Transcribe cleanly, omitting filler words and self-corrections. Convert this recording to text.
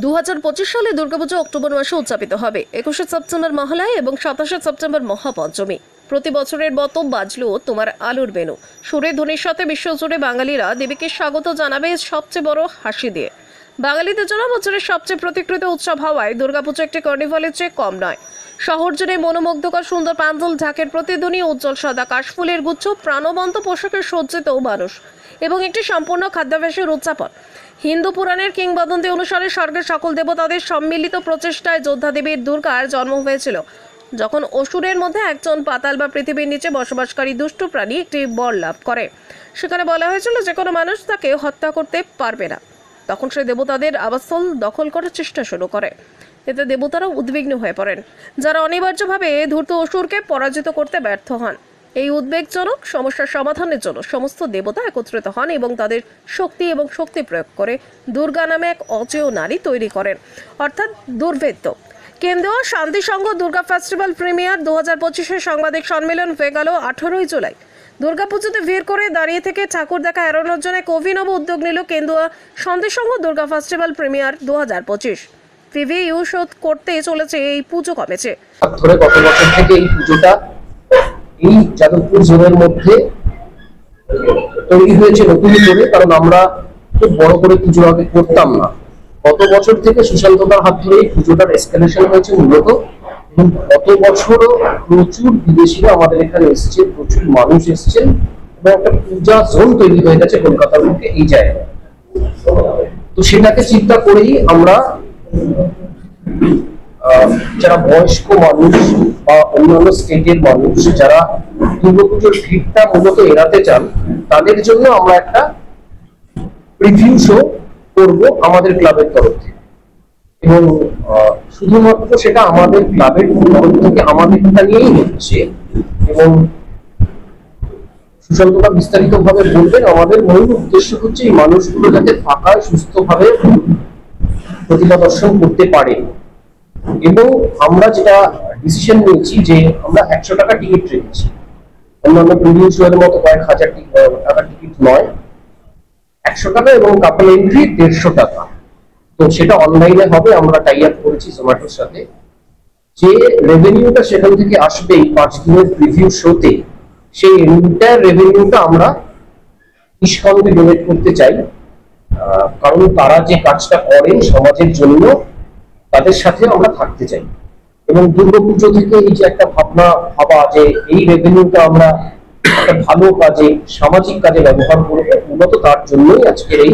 2025 সালে দুর্গাপূজা অক্টোবর মাসে উদযাপিত হবে। 21শে সেপ্টেম্বর মহালয়া এবং 27শে সেপ্টেম্বর মহাপঞ্চমী। প্রতি বছরের মতো বাজলো তোমার আলোর বেনু। সুরের ধ্বনির সাথে বিশ্বজুড়ে বাঙালিরা দেবীকে স্বাগত জানাবে সবচেয়ে বড় হাসি দিয়ে। বাঙালিদের জন্য বছরের সবচেয়ে প্রতীকৃত উৎসব হওয়ায় দুর্গাপূজা একটি কার্নিভালের চেয়ে কম নয়। শহর জুড়ে মনোমুগ্ধকর সুন্দর প্যান্ডেল, ঢাকের প্রতিধ্বনি, উজ্জ্বল সাদা কাশফুলের গুচ্ছ, প্রাণবন্ত পোশাকে সজ্জিত মানুষ এবং একটি সম্পূর্ণ খাদ্যাভ্যাসের উদযাপন। হিন্দু পুরাণের কিংবদন্তি অনুসারে স্বর্গের সকল দেবতাদের সম্মিলিত প্রচেষ্টায় যোদ্ধা দেবীর দুর্গার জন্ম হয়েছিল, যখন অসুরের মধ্যে একজন পাতাল বা পৃথিবীর নিচে বসবাসকারী দুষ্টু প্রাণী একটি বর লাভ করে। সেখানে বলা হয়েছিল যে কোনো মানুষ তাকে হত্যা করতে পারবে না। তখন সে দেবতাদের আবাসস্থল দখল করার চেষ্টা শুরু করে। এতে দেবতারা উদ্বিগ্ন হয়ে পড়েন, যারা অনিবার্যভাবে ধূর্ত অসুরকে পরাজিত করতে ব্যর্থ হন। এই উদ্বেগজনক সমস্যার সমাধানের জন্য সমস্ত দেবতা একত্রিত হন এবং তাদের শক্তি এবং শক্তি প্রয়োগ করে দুর্গা নামে এক অজেয় নারী তৈরি করেন, অর্থাৎ দুর্ভেদ্য। কেন্দ্রীয় শান্তি সংঘ দুর্গা ফেস্টিভ্যাল প্রিমিয়ার 2025-এর সাংবাদিক সম্মেলন হয়ে গেল 18ই জুলাই। দুর্গাপুজোতে ভিড় করে দাঁড়িয়ে থেকে ঠাকুর দেখা এড়ানোর জন্য এক অভিনব উদ্যোগ নিল Kendriya Shanti Sangha Durga festival premier 2025। Preview show করতে চলেছে এই পুজো কমেছে। ধরে গত বছর থেকে এই পুজোটা এই যাদবপুর জোনের মধ্যে তৈরি হয়েছে নতুন করে, কারণ আমরা খুব বড় করে পুজো আগে করতাম না। গত বছর থেকে সুশান্তদার হাত ধরে এই পুজোটার এসকালেশন হয়েছে মূলত, এবং গত বছরও প্রচুর বিদেশিরা আমাদের এখানে এসছে, প্রচুর মানুষ এসছেন এবং একটা পূজা জোন তৈরি হয়ে গেছে কলকাতার মধ্যে এই জায়গায়। তো সেটাকে চিন্তা করেই আমরা যারা বয়স্ক মানুষ বা অন্যান্য স্টেটের মানুষ যারা দুর্গাপুজোর ভিড়টা মূলত এড়াতে চান, তাদের জন্য আমরা একটা প্রিভিউ শো করবো আমাদের ক্লাবের তরফ থেকে। এবং শুধুমাত্র সেটা আমাদের ক্লাবের তরফ থেকে আমাদেরটা নিয়েই হচ্ছে, এবং সুশান্তদা বিস্তারিত ভাবে বলবেন। আমাদের মূল উদ্দেশ্য হচ্ছে এই মানুষগুলো যাতে ফাঁকায় সুস্থভাবে প্রতিমা দর্শন করতে পারে। এবং আমরা যেটা ডিসিশন নিয়েছি যে আমরা 100 টাকা টিকিট রেখেছি, অন্যান্য প্রিভিউ শো এর মতো কয়েক হাজার টাকা টিকিট নয়, 100 টাকা, এবং কাপল এন্ট্রি 150 টাকা। তো সেটা অনলাইনে হবে, আমরা টাই আপ করেছি জোম্যাটোর সাথে। যে রেভিনিউটা সেখান থেকে আসবে এই 5 দিনের প্রিভিউ শোতে, সেই এন্টায়ার রেভিনিউটা আমরা ইস্কনকে ডোনেট করতে চাই, কারণ তারা যে কাজটা করেন সমাজের জন্য, তাদের সাথে আমরা থাকতে চাই। এবং দুর্গাপুজো থেকে এই যে একটা ভাবা যে এই রেভিনিউটা আমরা একটা ভালো কাজে, সামাজিক কাজে ব্যবহার করবো, মূলত তার জন্যই আজকের এই